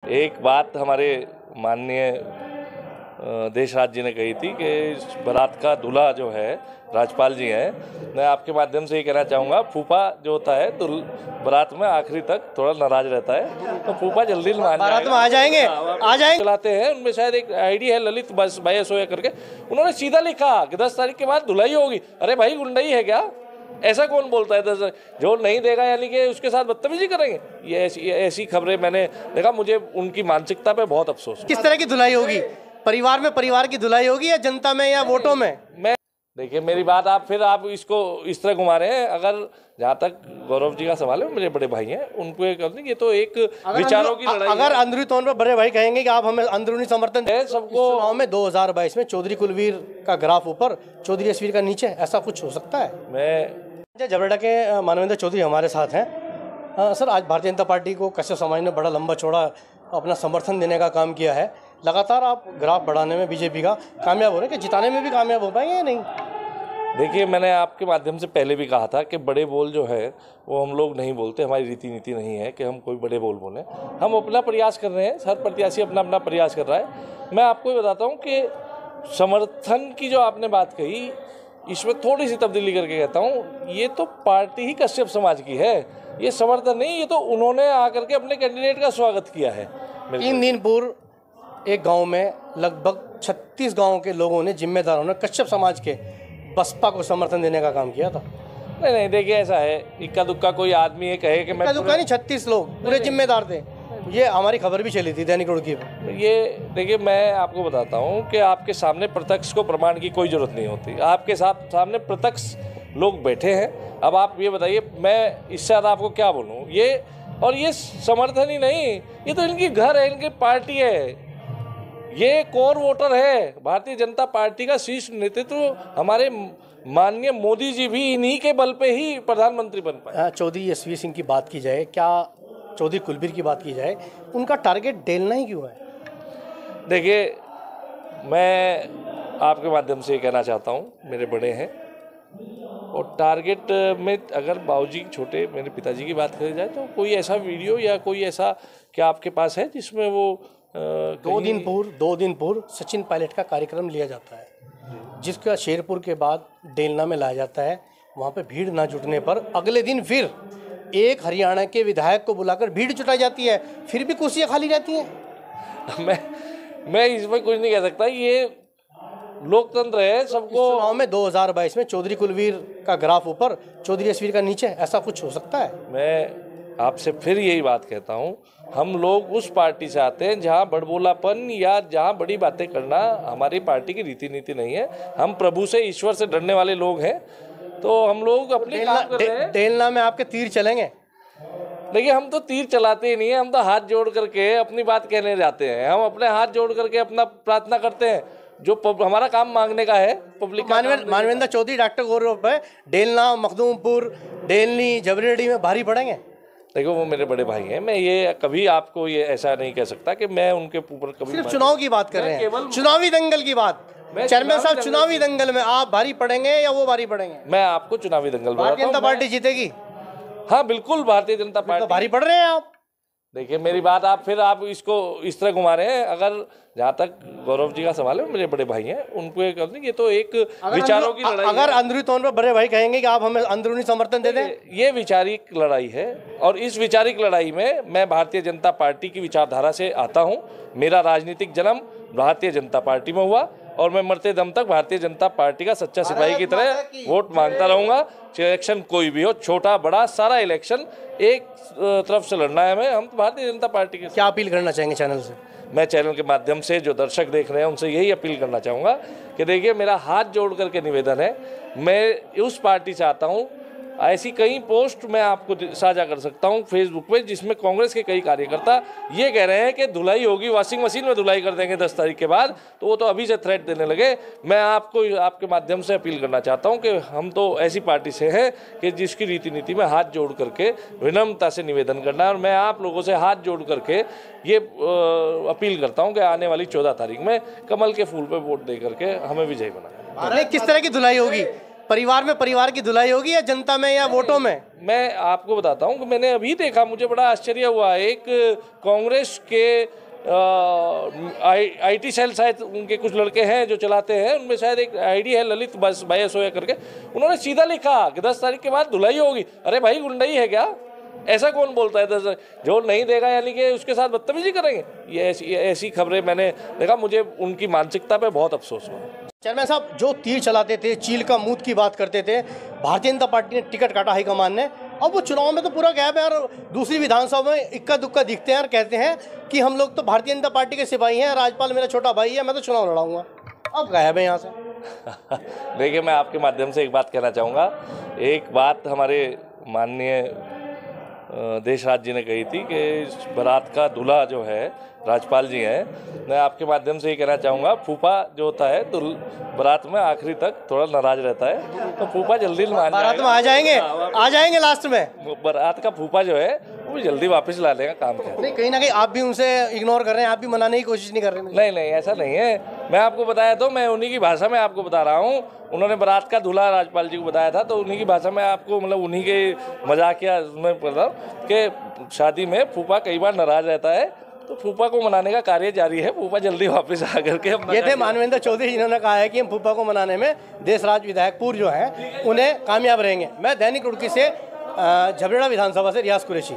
एक बात हमारे माननीय देशराज जी ने कही थी कि बारात का दूल्हा जो है राज्यपाल जी हैं। मैं आपके माध्यम से ये कहना चाहूँगा, फूफा जो होता है बारात में आखिरी तक थोड़ा नाराज रहता है, तो फूफा जल्दी बारात में आ जाएंगे चलाते हैं। उनमें शायद एक आईडी है ललित भाई सोया करके, उन्होंने सीधा लिखा कि 10 तारीख के बाद धुलाई होगी। अरे भाई, गुंडई है क्या? ऐसा कौन बोलता है? जो नहीं देगा यानी कि उसके साथ बदतमीजी करेंगे? ये ऐसी खबरें मैंने देखा, मुझे उनकी मानसिकता पे बहुत अफसोस। किस तरह की धुलाई होगी? परिवार में परिवार की धुलाई होगी या जनता में या वोटों में? मैं देखिए, मेरी बात आप इसको इस तरह घुमा रहे हैं। अगर जहाँ तक गौरव जी का सवाल है, मेरे बड़े भाई हैं, उनको ये तो एक विचारों की लड़ाई। अगर अंदरूनी तौर पर बड़े भाई कहेंगे कि आप हमें अंदरूनी समर्थन दें सबको। चुनाव में 2022 में चौधरी कुलवीर का ग्राफ ऊपर, चौधरी यशवीर का नीचे, ऐसा कुछ हो सकता है? मैं झबरेड़ा के मानवेंद्र चौधरी हमारे साथ हैं। सर, आज भारतीय जनता पार्टी को कश्यप समाज ने बड़ा लंबा चौड़ा अपना समर्थन देने का काम किया है। लगातार आप ग्राफ बढ़ाने में बीजेपी का कामयाब हो रहे हैं, कि जिताने में भी कामयाब हो पाएंगे या नहीं? देखिए, मैंने आपके माध्यम से पहले भी कहा था कि बड़े बोल जो है वो हम लोग नहीं बोलते। हमारी रीति नीति नहीं है कि हम कोई बड़े बोल बोलें। हम अपना प्रयास कर रहे हैं, हर प्रत्याशी अपना अपना प्रयास कर रहा है। मैं आपको ये बताता हूँ कि समर्थन की जो आपने बात कही, इसमें थोड़ी सी तब्दीली करके कहता हूँ, ये तो पार्टी ही कश्यप समाज की है, ये समर्थन नहीं। ये तो उन्होंने आकर के अपने कैंडिडेट का स्वागत किया है। 3 दिन पूर्व एक गांव में लगभग 36 गांव के लोगों ने, जिम्मेदारों ने कश्यप समाज के बसपा को समर्थन देने का काम किया था। नहीं, देखिए ऐसा है, इक्का दुक्का कोई आदमी ये कहे कि मैं इक्का दुक्का नहीं, 36 लोग पूरे जिम्मेदार थे। ये हमारी खबर भी चली थी दैनिक रुड़की पर। ये देखिए, मैं आपको बताता हूँ कि आपके सामने प्रत्यक्ष को प्रमाण की कोई जरूरत नहीं होती। आपके सामने प्रत्यक्ष लोग बैठे हैं। अब आप ये बताइए, मैं इससे ज़्यादा आपको क्या बोलूँ? ये समर्थन ही नहीं, ये तो इनकी घर है, इनकी पार्टी है, ये कोर वोटर है। भारतीय जनता पार्टी का शीर्ष नेतृत्व हमारे माननीय मोदी जी भी इन्हीं के बल पे ही प्रधानमंत्री बन पाए। चौधरी यशवीर सिंह की बात की जाए, क्या चौधरी कुलवीर की बात की जाए, उनका टारगेट डेलना ही क्यों है? देखिए, मैं आपके माध्यम से ये कहना चाहता हूँ, मेरे बड़े हैं, और टारगेट में अगर बाबूजी छोटे मेरे पिताजी की बात करी जाए तो कोई ऐसा वीडियो या कोई ऐसा क्या आपके पास है जिसमें वो 2 दिन पूर्व सचिन पायलट का कार्यक्रम लिया जाता है, जिसका शेरपुर के बाद डेलना में लाया जाता है। वहाँ पे भीड़ ना जुटने पर अगले दिन फिर एक हरियाणा के विधायक को बुलाकर भीड़ जुटाई जाती है, फिर भी कुर्सियाँ खाली रहती हैं। मैं इसमें कुछ नहीं कह सकता, ये लोकतंत्र है। सबको चुनाव में 2022 में चौधरी कुलवीर का ग्राफ ऊपर, चौधरी यशवीर का नीचे, ऐसा कुछ हो सकता है? मैं आपसे फिर यही बात कहता हूँ, हम लोग उस पार्टी से आते हैं जहाँ बड़बोलापन या जहाँ बड़ी बातें करना हमारी पार्टी की रीति नीति नहीं है। हम प्रभु से, ईश्वर से डरने वाले लोग हैं, तो हम लोग अपने काम कर रहे हैं। डेलना में आपके तीर चलेंगे? देखिए, हम तो तीर चलाते ही नहीं है, हम तो हाथ जोड़ करके अपनी बात कहने जाते हैं। हम अपने हाथ जोड़ करके अपना प्रार्थना करते हैं, जो हमारा काम मांगने का है पब्लिक। मानवेंद्र चौधरी डॉक्टर गौरव पे डेलना, मखदूमपुर, डेलनी, झबरेड़ी में भारी पड़ेंगे? देखो, वो मेरे बड़े भाई हैं। मैं ये कभी आपको ये ऐसा नहीं कह सकता कि मैं उनके ऊपर कभी। सिर्फ चुनाव की बात कर रहे हैं, चुनावी दंगल की बात। चेयरमैन साहब, चुनावी दंगल में आप भारी पड़ेंगे या वो भारी पड़ेंगे? मैं आपको चुनावी दंगल बताता हूं। भारतीय जनता पार्टी जीतेगी? हाँ, बिल्कुल, भारतीय जनता पार्टी। भारी पड़ रहे हैं आप? देखिए, मेरी बात आप इसको इस तरह घुमा रहे हैं। अगर जहाँ तक गौरव जी का सवाल है, मेरे बड़े भाई हैं, उनको ये तो एक विचारों की लड़ाई। अगर अंदरूनी तौर पर बड़े भाई कहेंगे कि आप हमें अंदरूनी समर्थन दे दें, ये विचारिक लड़ाई है, और इस विचारिक लड़ाई में मैं भारतीय जनता पार्टी की विचारधारा से आता हूँ। मेरा राजनीतिक जन्म भारतीय जनता पार्टी में हुआ, और मैं मरते दम तक भारतीय जनता पार्टी का सच्चा सिपाही की तरह वोट मांगता रहूंगा। इलेक्शन कोई भी हो, छोटा बड़ा, सारा इलेक्शन एक तरफ से लड़ना है हमें। हम तो भारतीय जनता पार्टी के। क्या अपील करना चाहेंगे चैनल से? मैं चैनल के माध्यम से जो दर्शक देख रहे हैं उनसे यही अपील करना चाहूँगा कि देखिए, मेरा हाथ जोड़ करके निवेदन है, मैं उस पार्टी से आता हूँ। ऐसी कई पोस्ट मैं आपको साझा कर सकता हूं फेसबुक पे, जिसमें कांग्रेस के कई कार्यकर्ता ये कह रहे हैं कि धुलाई होगी, वॉशिंग मशीन में धुलाई कर देंगे 10 तारीख के बाद। तो वो तो अभी से थ्रेट देने लगे। मैं आपको आपके माध्यम से अपील करना चाहता हूं कि हम तो ऐसी पार्टी से हैं कि जिसकी रीति नीति में हाथ जोड़ करके विनम्रता से निवेदन करना है। और मैं आप लोगों से हाथ जोड़ करके ये अपील करता हूँ कि आने वाली 14 तारीख में कमल के फूल पर वोट दे करके हमें विजयी बनाएं। किस तरह की धुलाई होगी? परिवार में परिवार की धुलाई होगी या जनता में या वोटों में? मैं आपको बताता हूँ कि मैंने अभी देखा, मुझे बड़ा आश्चर्य हुआ। एक कांग्रेस के आईटी सेल, शायद उनके कुछ लड़के हैं जो चलाते हैं, उनमें शायद एक आईडी है ललित भाई सोया करके, उन्होंने सीधा लिखा कि 10 तारीख के बाद धुलाई होगी। अरे भाई, गुंडाई है क्या? ऐसा कौन बोलता है? जो नहीं देगा यानी कि उसके साथ बदतमीजी करेंगे? ये ऐसी खबरें मैंने देखा, मुझे उनकी मानसिकता पे बहुत अफसोस हुआ। चेयरमैन साहब, जो तीर चलाते थे, चील का मूत की बात करते थे, भारतीय जनता पार्टी ने टिकट काटा हाईकमान ने, अब वो चुनाव में तो पूरा गैप है और दूसरी विधानसभा में इक्का दुक्का दिखते हैं और कहते हैं कि हम लोग तो भारतीय जनता पार्टी के सिपाही हैं, राजपाल मेरा छोटा भाई है, मैं तो चुनाव लड़ाऊंगा। अब गायब है यहाँ से। देखिए, मैं आपके माध्यम से एक बात कहना चाहूँगा। एक बात हमारे माननीय देशराज जी ने कही थी कि बारात का दूल्हा जो है राजपाल जी हैं। मैं आपके माध्यम से ये कहना चाहूँगा, फूफा जो होता है बारात में आखिरी तक थोड़ा नाराज रहता है, तो फूफा जल्दी बारात में आ जाएंगे लास्ट में। बारात का फूफा जो है वो जल्दी वापस ला लेगा काम का। नहीं, कहीं ना कहीं आप भी उनसे इग्नोर कर रहे हैं, आप भी मनाने की कोशिश नहीं कर रहे हैं। नहीं, ऐसा नहीं है। मैं आपको बताया तो, मैं उन्हीं की भाषा में आपको बता रहा हूँ। उन्होंने बारात का दूल्हा राजपाल जी को बताया था, तो उन्हीं की भाषा में आपको, मतलब उन्हीं के मजाकिया में मतलब कि शादी में फूफा कई बार नाराज रहता है, तो फूफा को मनाने का कार्य जारी है। फूफा जल्दी वापस आकर के ये थे मानवेंद्र चौधरी, जिन्होंने कहा है कि हम फूफा को मनाने में देशराज विधायकपुर जो है उन्हें कामयाब रहेंगे। मैं दैनिक रुड़की से झबरेड़ा विधानसभा से रियाज कुरैशी।